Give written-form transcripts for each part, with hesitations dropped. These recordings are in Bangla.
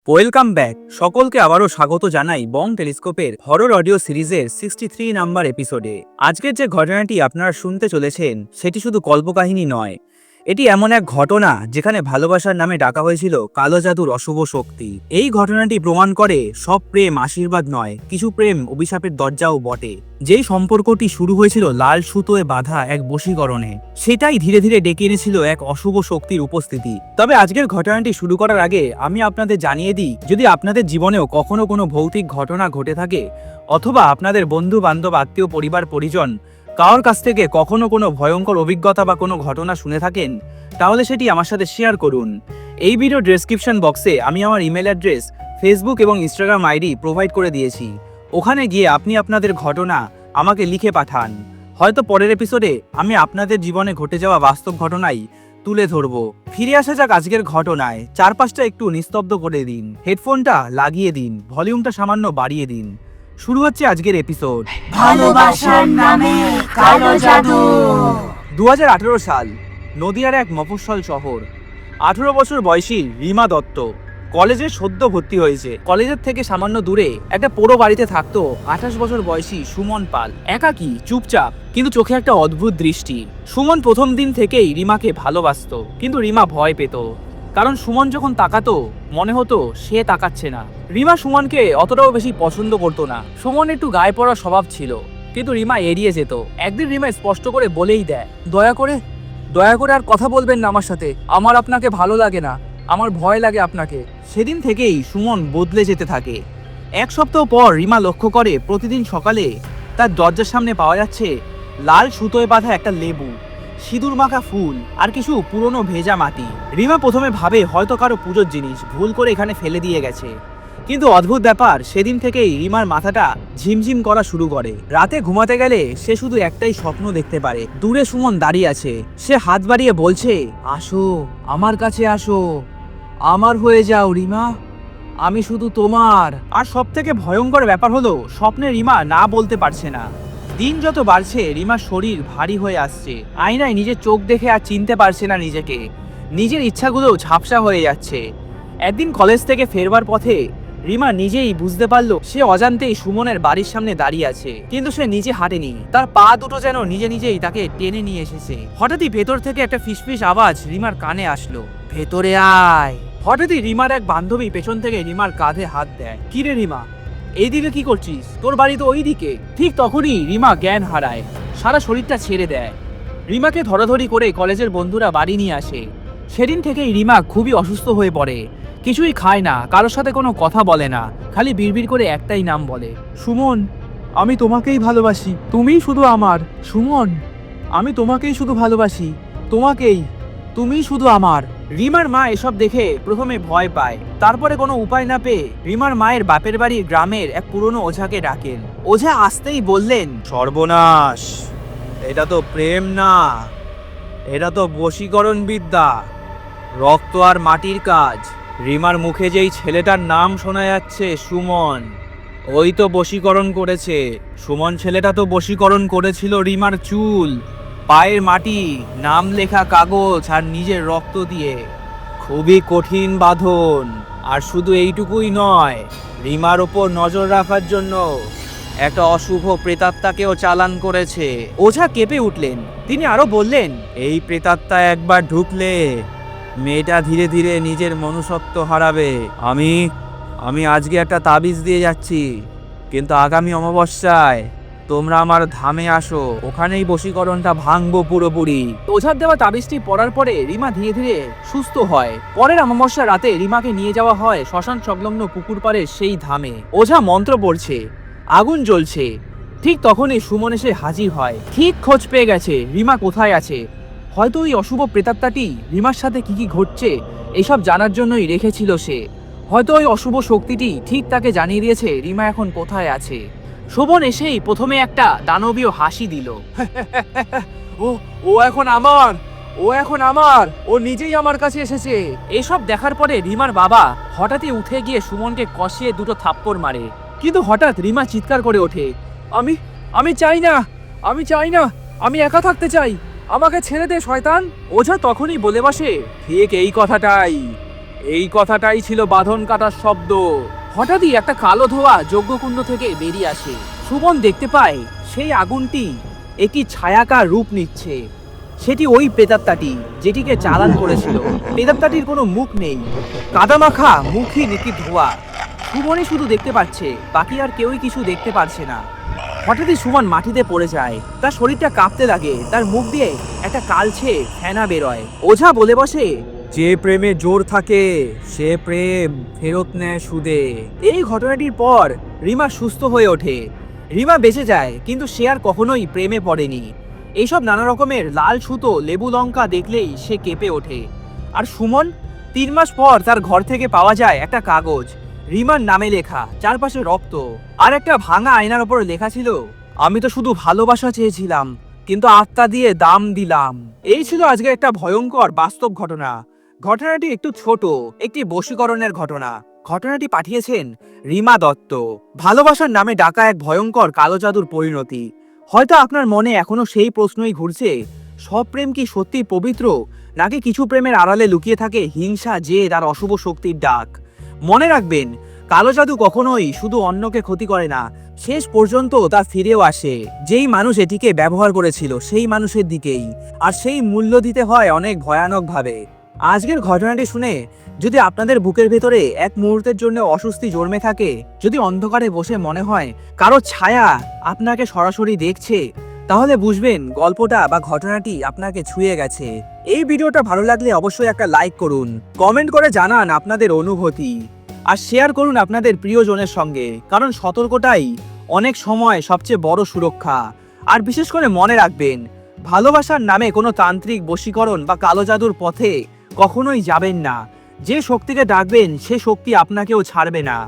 Welcome back. সকলকে আবারও স্বাগত জানাই বং টেলিস্কোপের হরর অডিও সিরিজের 63 নাম্বার এপিসোডে। আজকের যে ঘটনাটি আপনারা শুনতে চলেছেন সেটি শুধু কল্পকাহিনী নয়, এটি এমন এক ঘটনা যেখানে ভালোবাসার নামে ডাকা হয়েছিল কালো জাদুর অশুভ শক্তি। এই ঘটনাটি প্রমাণ করে সব প্রেম আশীর্বাদ নয়, কিছু প্রেম অভিশাপের দরজাও বটে। যেই সম্পর্কটি শুরু হয়েছিল লাল সুতোয় বাঁধা এক বশীকরণে, সেটাই ধীরে ধীরে ডেকে এনেছিল এক অশুভ শক্তির উপস্থিতি। তবে আজকের ঘটনাটি শুরু করার আগে আমি আপনাদের জানিয়ে দিই, যদি আপনাদের জীবনেও কখনো কোনো ভৌতিক ঘটনা ঘটে থাকে অথবা আপনাদের বন্ধু বান্ধব আত্মীয় পরিবার পরিজন কারোর কাছ থেকে কখনো কোনো ভয়ঙ্কর অভিজ্ঞতা বা কোনো ঘটনা শুনে থাকেন, তাহলে সেটি আমার সাথে শেয়ার করুন। এই ভিডিও ডেসক্রিপশন বক্সে আমি আমার ইমেল অ্যাড্রেস, ফেসবুক এবং ইনস্টাগ্রাম আইডি প্রোভাইড করে দিয়েছি। ওখানে গিয়ে আপনি আপনাদের ঘটনা আমাকে লিখে পাঠান। হয়তো পরের এপিসোডে আমি আপনাদের জীবনে ঘটে যাওয়া বাস্তব ঘটনাই তুলে ধরবো। ফিরে আসা যাক আজকের ঘটনায়। চারপাশটা একটু নিস্তব্ধ করে দিন, হেডফোনটা লাগিয়ে দিন, ভলিউমটা সামান্য বাড়িয়ে দিন। শুরু হচ্ছে আজকের এপিসোড। ভালোবাসার নামে কালো জাদু। 2018 সাল, নদিয়ার এক মফস্বল শহর। 18 বছর বয়সী রিমা দত্ত কলেজে সদ্য ভর্তি হয়েছে। কলেজের থেকে সামান্য দূরে একটা পোড়ো বাড়িতে থাকতো 28 বছর বয়সী সুমন পাল। একাকী, চুপচাপ, কিন্তু চোখে একটা অদ্ভুত দৃষ্টি। সুমন প্রথম দিন থেকেই রিমাকে ভালোবাসতো, কিন্তু রিমা ভয় পেত, কারণ সুমন যখন তাকাতো মনে হতো সে তাকাচ্ছে না। রিমা সুমনকে অতটাও বেশি পছন্দ করতো না। সুমন একটু গায়ে পড়া স্বভাব ছিল, কিন্তু রিমা এড়িয়ে যেত। একদিন রিমা স্পষ্ট করে বলেই দেয়, দয়া করে আর কথা বলবেন না আমার সাথে, আমার আপনাকে ভালো লাগে না, আমার ভয় লাগে আপনাকে। সেদিন থেকেই সুমন বদলে যেতে থাকে। এক সপ্তাহ পর রিমা লক্ষ্য করে প্রতিদিন সকালে তার দরজার সামনে পাওয়া যাচ্ছে লাল সুতোয় বাঁধা একটা লেবু, সিঁদুর মাখা ফুল আর কিছু পুরনো ভেজা মাটি। রিমা প্রথমে ভাবে হয়তো কারো পুজোর জিনিস ভুল করে এখানে ফেলে দিয়ে গেছে, কিন্তু অদ্ভুত ব্যাপার, সেদিন থেকেই রিমার মাথাটা ঝিমঝিম করা শুরু করে। রাতে ঘুমাতে গেলে সে শুধু একটাই স্বপ্ন দেখতে পারে, দূরে সুমন দাঁড়িয়ে আছে, সে হাত বাড়িয়ে বলছে, আসো আমার কাছে আসো, আমার হয়ে যাও রিমা, আমি শুধু তোমার। আর সব থেকে ভয়ঙ্কর ব্যাপার হলো স্বপ্নে রিমা না বলতে পারছে না। দিন যত বাড়ছে রিমার শরীর ভারী হয়ে আসছে। আয়নায় নিজের চোখ দেখে আর চিনতে পারছে না নিজেকে, নিজের ইচ্ছাগুলো ঝাপসা হয়ে যাচ্ছে। একদিন কলেজ থেকে ফেরবার পথে রিমা নিজেই বুঝতে পারলো সে অজান্তেই সুমনের বাড়ির সামনে দাঁড়িয়ে আছে, কিন্তু সে নিজে হাঁটেনি, তার পা দুটো যেন নিজে নিজেই তাকে টেনে নিয়ে এসেছে। হঠাৎই ভেতর থেকে একটা ফিসফিস আওয়াজ রিমার কানে আসলো, ভেতরে আয়। হঠাৎই রিমার এক বান্ধবী পেছন থেকে রিমার কাঁধে হাত দেয়। কিরে রিমা, এইদিকে কি করছিস? তোর বাড়ি তো ওই দিকে। ঠিক তখনই রিমা জ্ঞান হারায়, সারা শরীরটা ছেড়ে দেয়। রিমাকে ধরাধরি করে কলেজের বন্ধুরা বাড়ি নিয়ে আসে। সেদিন থেকেই রিমা খুবই অসুস্থ হয়ে পড়ে, কিছুই খায় না, কারোর সাথে কোনো কথা বলে না, খালি বিড়বিড় করে একটাই নাম বলে, সুমন, আমি তোমাকেই ভালোবাসি, তুমিই শুধু আমার। সুমন, আমি তোমাকেই শুধু ভালোবাসি, তোমাকেই, তুমিই শুধু আমার। রিমার মা এসব দেখে প্রথমে ভয় পায়, তারপরে কোনো উপায় না পেয়ে রিমার মায়ের বাপের বাড়ির গ্রামের এক পুরনো ওঝাকে ডাকেন। ওঝা আসতেই বললেন, সর্বনাশ, এটা তো প্রেম না, এটা তো বশীকরণ বিদ্যা, রক্ত আর মাটির কাজ। রিমার মুখে যেই ছেলেটার নাম শোনা যাচ্ছে সুমন, ওই তো বশীকরণ করেছে। সুমন ছেলেটা তো বশীকরণ করেছিল রিমার চুল, পায়ের মাটি, নাম লেখা কাগজ আর নিজের রক্ত দিয়ে। খুবই কঠিন বাঁধন। আর শুধু এইটুকুই নয়, রিমার ওপর নজর রাখার জন্য একটা অশুভ প্রেতাত্মাকেও চালান করেছে। ওঝা কেঁপে উঠলেন। তিনি আরো বললেন, এই প্রেতাত্মা একবার ঢুকলে মেয়েটা ধীরে ধীরে নিজের মনুষ্যত্ব হারাবে। আমি আজকে একটা তাবিজ দিয়ে যাচ্ছি, কিন্তু আগামী অমাবস্যায় তোমরা আমার ধামে আসো, ওখানেই বশীকরণটা ভাঙবো পুরোপুরি। ওঝার দেওয়া তাবিজটি পড়ার পরে রিমা ধীরে ধীরে সুস্থ হয়। পরের অমাবস্যা রাতে রিমাকে নিয়ে যাওয়া হয় শ্মশান সংলগ্ন পুকুর পাড়ের সেই ধামে। ওঝা মন্ত্র পড়ছে, আগুন জ্বলছে। ঠিক তখনই সুমন এসে হাজির হয়। ঠিক খোঁজ পেয়ে গেছে রিমা কোথায় আছে। হয়তো ওই অশুভ প্রেতাত্মাটি রিমার সাথে কি কি ঘটছে এইসব জানার জন্যই রেখেছিল সে। হয়তো ওই অশুভ শক্তিটি ঠিক তাকে জানিয়ে দিয়েছে রিমা এখন কোথায় আছে। শোভন এসেই প্রথমে একটা দানবীয় হাসি দিল। ও এখন আমার, ও নিজেই আমার কাছে এসেছে। এসব দেখার পরে রিমার বাবা হঠাৎই উঠে গিয়ে সুমনকে কষিয়ে দুটো থাপ্পড় মারে। কিন্তু হঠাৎ রিমা চিৎকার করে ওঠে, আমি চাই না, আমি একা থাকতে চাই, আমাকে ছেড়ে দে শয়তান। ওঝা তখনই বলে বসে, ঠিক এই কথাটাই, এই কথাটাই ছিল বাঁধন কাটার শব্দ। হঠাৎই একটা কালো ধোঁয়া যজ্ঞকুণ্ড থেকে বেরিয়ে আসে। সুমন দেখতে পায় সেই আগুনটি একটি ছায়াকার রূপ নিচ্ছে। সেটি ওই প্রেতাত্মাটি যেটিকে চালান করেছিল। প্রেতাত্মাটির কোনো মুখ নেই, কাদামাখা মুখহীন একটি ধোঁয়া। সুমনই শুধু দেখতে পাচ্ছে, বাকি আর কেউই কিছু দেখতে পারছে না। হঠাৎই সুমন মাটিতে পড়ে যায়, তার শরীরটা কাঁপতে লাগে, তার মুখ দিয়ে একটা কালছে ফেনা বেরোয়। ওঝা বলে বসে, যে প্রেমে জোর থাকে সে প্রেম ফেরত নেয় সুদে। এই ঘটনাটির পর রিমা সুস্থ হয়ে ওঠে। রিমা বেঁচে যায়, কিন্তু সে আর কখনোই প্রেমে পড়েনি। এইসব নানা রকমের লাল সুতো লেবু লঙ্কা দেখলেই সে কেঁপে ওঠে। আর সুমন 3 মাস পর তার ঘর থেকে পাওয়া যায় একটা কাগজ, রিমার নামে লেখা, চারপাশে রক্ত, আর একটা ভাঙা আয়নার উপর লেখা ছিল, আমি তো শুধু ভালোবাসা চেয়েছিলাম, কিন্তু আত্মা দিয়ে দাম দিলাম। এই ছিল আজকে একটা ভয়ঙ্কর বাস্তব ঘটনা। ঘটনাটি একটু ছোট, একটি বশীকরণের ঘটনা। ঘটনাটি পাঠিয়েছেন রিমা দত্ত। ভালোবাসার নামে ডাকা এক ভয়ঙ্কর কালো জাদুর পরিণতি। হয়তো আপনার মনে এখনো সেই প্রশ্নই ঘুরছে, সব প্রেম কি সত্যি পবিত্র, নাকি কিছু প্রেমের আড়ালে লুকিয়ে থাকে হিংসা, জেদ আর অশুভ শক্তির ডাক? মনে রাখবেন, কালো জাদু কখনোই শুধু অন্যকে ক্ষতি করে না, শেষ পর্যন্ত তা ফিরেও আসে যেই মানুষ এটিকে ব্যবহার করেছিল সেই মানুষের দিকেই, আর সেই মূল্য দিতে হয় অনেক ভয়ানকভাবে। আজকের ঘটনাটি শুনে যদি আপনাদের বুকের ভেতরে এক মুহূর্তের জন্য অস্বস্তি জন্মে থাকে, যদি অন্ধকারে বসে মনে হয় কারো ছায়া আপনাকে সরাসরি দেখছে, তাহলে বুঝবেন গল্পটা বা ঘটনাটি আপনাকে ছুঁয়ে গেছে। এই ভিডিওটা ভালো লাগলে অবশ্যই একটা লাইক করুন, কমেন্ট করে জানান আপনাদের অনুভূতি, আর শেয়ার করুন আপনাদের প্রিয়জনের সঙ্গে, কারণ সতর্কতাই অনেক সময় সবচেয়ে বড় সুরক্ষা। আর বিশেষ করে মনে রাখবেন, ভালোবাসার নামে কোনো তান্ত্রিক বশীকরণ বা কালো জাদুর পথে কখনোই যাবেন না। যে শক্তিকে ডাকবেন সে শক্তি আপনাকেও ছাড়বে না।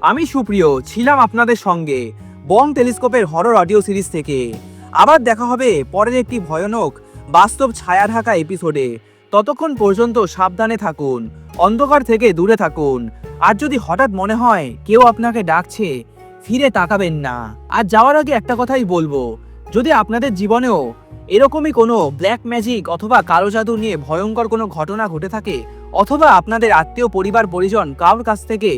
আমি সুপ্রিয় ছিলাম আপনাদের সঙ্গে বং টেলিস্কোপের হরর অডিও সিরিজ থেকে। আবার দেখা হবে পরের একটি ভয়ানক বাস্তব ছায়া ঢাকা এপিসোডে। ততক্ষণ পর্যন্ত সাবধানে থাকুন, অন্ধকার থেকে দূরে থাকুন। আর যদি হঠাৎ মনে হয় কেউ আপনাকে ডাকছে, ফিরে তাকাবেন না। আর যাওয়ার আগে একটা কথাই বলবো, যদি আপনাদের জীবনেও এরকমই কোনো ব্ল্যাক ম্যাজিক অথবা কালো জাদু নিয়ে ভয়ঙ্কর কোনো ঘটনা ঘটে থাকে, অথবা আপনাদের আত্মীয় পরিবার পরিজন কারোর কাছ থেকে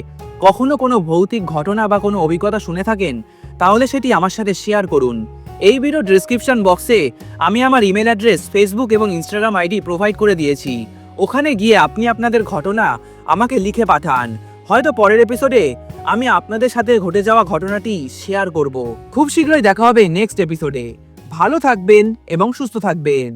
কখনো কোনো ভৌতিক ঘটনা বা কোনো অভিজ্ঞতা শুনে থাকেন, তাহলে সেটি আমার সাথে শেয়ার করুন। এই ভিডিও ডেসক্রিপশন বক্সে আমি আমার ইমেল অ্যাড্রেস, ফেসবুক এবং ইনস্টাগ্রাম আইডি প্রোভাইড করে দিয়েছি। ওখানে গিয়ে আপনি আপনাদের ঘটনা আমাকে লিখে পাঠান। হয়তো পরের এপিসোডে আমি আপনাদের সাথে ঘটে যাওয়া ঘটনাটি শেয়ার করব। খুব শীঘ্রই দেখা হবে নেক্সট এপিসোডে। ভালো থাকবেন এবং সুস্থ থাকবেন।